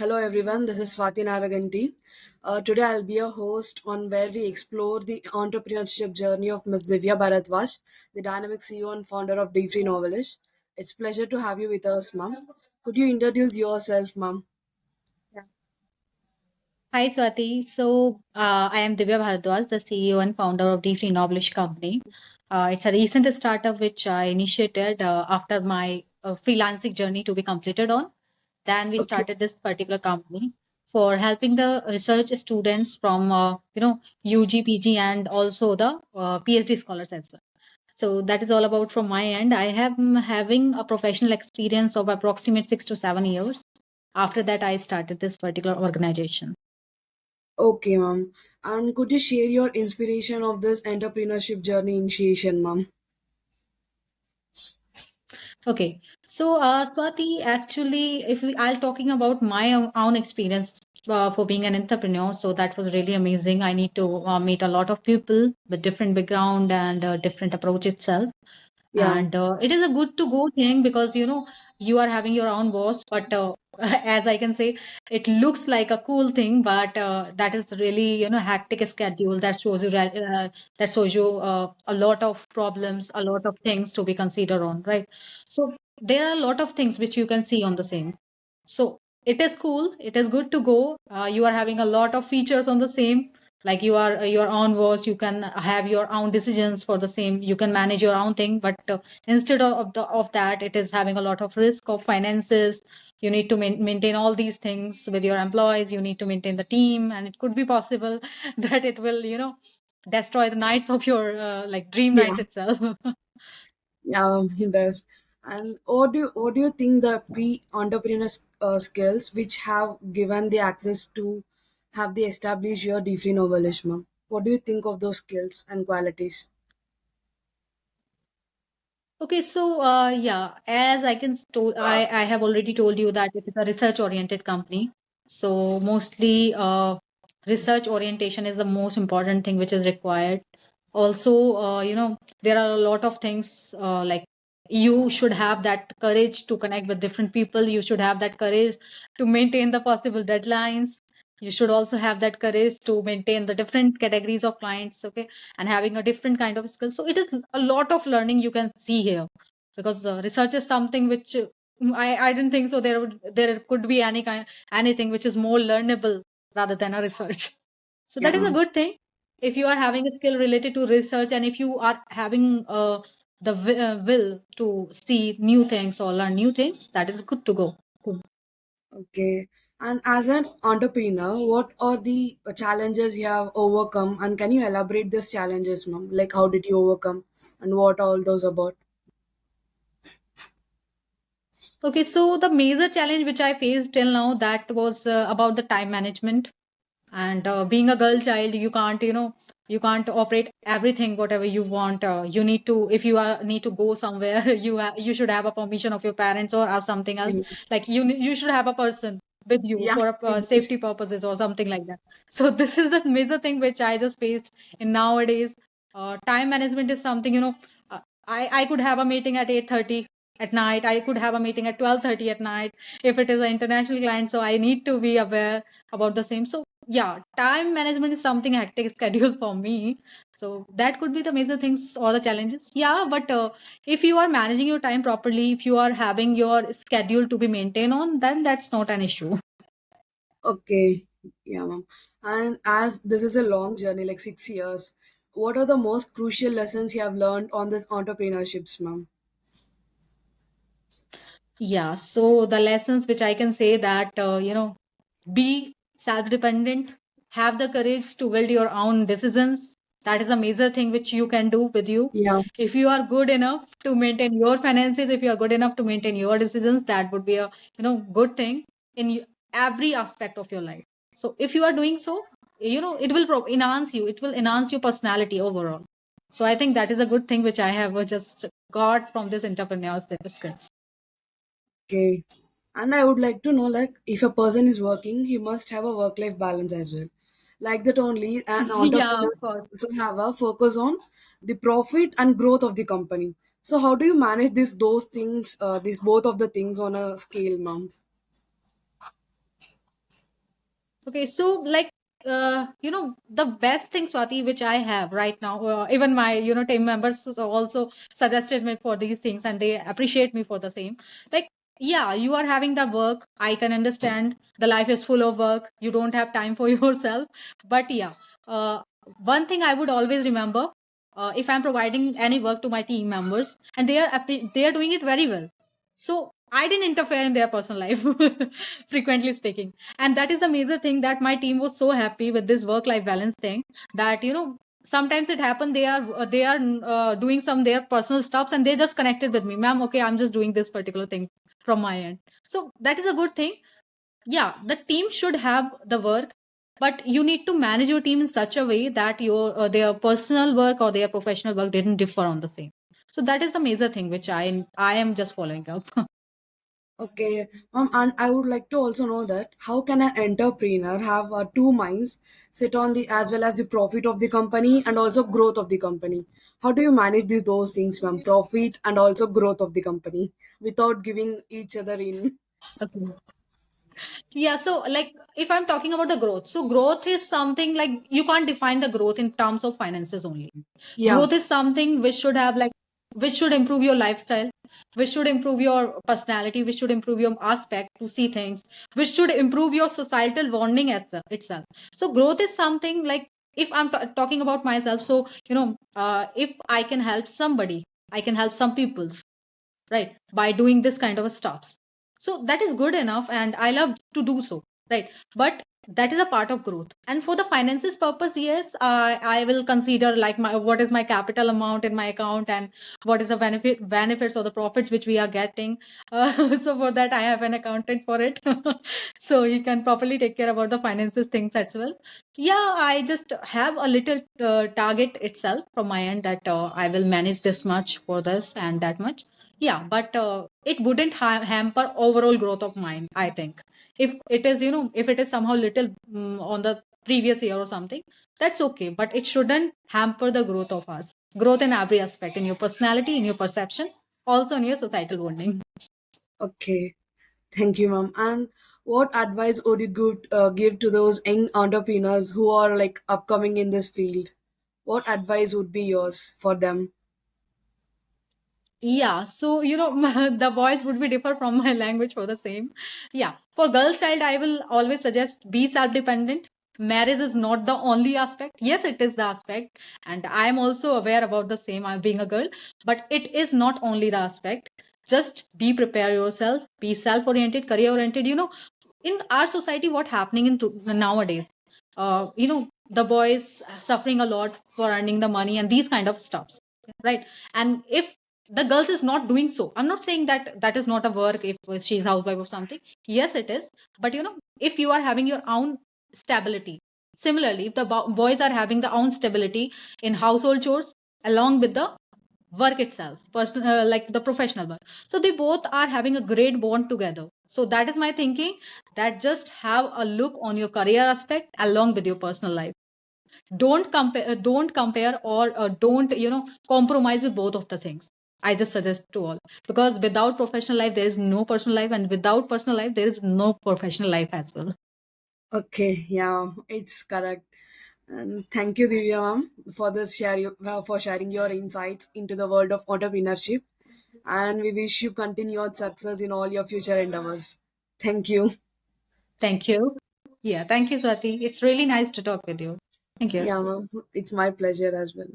Hello everyone, this is Swati Naraganti. Today I'll be a host on where we explore the entrepreneurship journey of Ms. Divya Bharadwaj, the dynamic CEO and founder of Dfreenovelish. It's pleasure to have you with us, ma'am. Could you introduce yourself, ma'am? Yeah. Hi, Swati. I am Divya Bhardwaj, the CEO and founder of Dfreenovelish company. It's a recent startup which I initiated after my freelancing journey to be completed on. Then we Okay. started this particular company for helping the research students from UG, PG, and also the PhD scholars as well. So that is all about from my end. I have having a professional experience of approximate 6 to 7 years. After that, I started this particular organization. Okay, ma'am. And could you share your inspiration of this entrepreneurship journey initiation, ma'am? Okay, Swati, actually, I'll talking about my own experience for being an entrepreneur. So that was really amazing. I need to meet a lot of people with different background and different approach itself. Yeah, And it is a good to go thing because you are having your own boss, but as I can say, it looks like a cool thing, but that is really hectic schedule that shows you a lot of problems, a lot of things to be considered on, right? So there are a lot of things which you can see on the same. So it is cool. It is good to go. You are having a lot of features on the same. Like you are your own boss. You can have your own decisions for the same. You can manage your own thing. But instead of that, it is having a lot of risk of finances. You need to maintain all these things with your employees. You need to maintain the team, and it could be possible that it will destroy the nights of your like dream yeah. nights itself. Yeah, he does. And what do you think the pre-entrepreneur skills which have given the access to have the established your different novelism? What do you think of those skills and qualities? Okay, yeah, as I have already told you that it is a research-oriented company. So mostly, research orientation is the most important thing which is required. Also, there are a lot of things like you should have that courage to connect with different people. You should have that courage to maintain the possible deadlines. You should also have that courage to maintain the different categories of clients. Okay, and having a different kind of skill. So it is a lot of learning you can see here because research is something which I didn't think so. There could be anything which is more learnable rather than a research. So that is a Yeah. good thing. If you are having a skill related to research and if you are having will to see new things or learn new things, that is good to go. Cool. Okay. And as an entrepreneur, what are the challenges you have overcome? And can you elaborate these challenges, ma'am? Like how did you overcome and what are all those about? Okay, so the major challenge which I faced till now that was about the time management. And being a girl child, you can't operate everything whatever you want. You need to, if you are need to go somewhere, you should have a permission of your parents or ask something else. Mm. Like you should have a person with you Yeah. for It is. safety purposes or something like that. So this is the major thing which I just faced in nowadays. Time management is something, uh, I could have a meeting at 8:30 at night. I could have a meeting at 12:30 at night if it is an international client. So I need to be aware about the same. So yeah, time management is something hectic schedule for me. So that could be the major things or the challenges. Yeah, but if you are managing your time properly, if you are having your schedule to be maintained on, then that's not an issue. Okay. Yeah, ma'am. And as this is a long journey, like 6 years, what are the most crucial lessons you have learned on this entrepreneurships, ma'am? Yeah, so the lessons which I can say that be self-dependent, have the courage to build your own decisions. That is a major thing which you can do with you. Yeah. If you are good enough to maintain your finances, if you are good enough to maintain your decisions, that would be a good thing in every aspect of your life. So if you are doing so, it will enhance you. It will enhance your personality overall. So I think that is a good thing which I have just got from this entrepreneur's skills. Okay. And I would like to know, like, if a person is working, he must have a work-life balance as well. Like that only, an Yeah, entrepreneur of course. also have a focus on the profit and growth of the company. So how do you manage these both of the things on a scale, ma'am? Okay, so like the best thing, Swati, which I have right now, even my team members also suggested me for these things, and they appreciate me for the same. Like, yeah, you are having the work. I can understand the life is full of work. You don't have time for yourself. But yeah, uh, one thing I would always remember, if I'm providing any work to my team members, and they are doing it very well, so I didn't interfere in their personal life, frequently speaking. And that is the major thing, that my team was so happy with this work life balance thing, that sometimes it happened, they are doing some their personal stuffs, and they just connected with me, ma'am, okay, I'm just doing this particular thing from my end. So that is a good thing. Yeah, the team should have the work, but you need to manage your team in such a way that your their personal work or their professional work didn't differ on the same. So that is the major thing which I am just following up. Okay, and I would like to also know that how can an entrepreneur have two minds, sit on the as well as the profit of the company and also growth of the company? How do you manage those things, ma'am? Profit and also growth of the company without giving each other in? Okay. Yeah, so like if I'm talking about the growth, so growth is something like you can't define the growth in terms of finances only. Yeah. Growth is something which should have like which should improve your lifestyle, which should improve your personality, which should improve your aspect to see things, which should improve your societal bonding itself. So growth is something like if I'm talking about myself, so if I can help somebody, I can help some people, right, by doing this kind of stuffs, so that is good enough and I love to do so, right? But that is a part of growth. And for the finances purpose, yes, I will consider like my what is my capital amount in my account, and what is the benefits or the profits which we are getting. So for that I have an accountant for it, so he can properly take care about the finances things as well. Yeah, I just have a little target itself from my end, that I will manage this much for this and that much. Yeah, but it wouldn't hamper overall growth of mine, I think. If it is, if it is somehow little on the previous year or something, that's okay. But it shouldn't hamper the growth of us. Growth in every aspect, in your personality, in your perception, also in your societal bonding. Okay. Thank you, ma'am. And what advice would you give to those young entrepreneurs who are like upcoming in this field? What advice would be yours for them? Yeah, so the voice would be differ from my language for the same. Yeah, for girls child, I will always suggest be self-dependent. Marriage is not the only aspect. Yes, it is the aspect, and I am also aware about the same. I'm being a girl, but it is not only the aspect. Just be prepare yourself, be self-oriented, career-oriented. In our society, what happening nowadays? The boys suffering a lot for earning the money and these kind of stuffs, right? And if the girls is not doing so, I'm not saying that that is not a work if she's housewife or something. Yes, it is. But if you are having your own stability, similarly, if the boys are having the own stability in household chores along with the work itself, like the professional work, so they both are having a great bond together. So that is my thinking, that just have a look on your career aspect along with your personal life. Don't compare or don't compromise with both of the things. I just suggest to all, because without professional life there is no personal life, and without personal life there is no professional life as well. Okay, yeah, it's correct. And thank you, Divya, ma'am, for for sharing your insights into the world of entrepreneurship. And we wish you continued success in all your future endeavors. Thank you. Thank you. Yeah, thank you, Swati. It's really nice to talk with you. Thank you. Yeah, ma'am, it's my pleasure as well.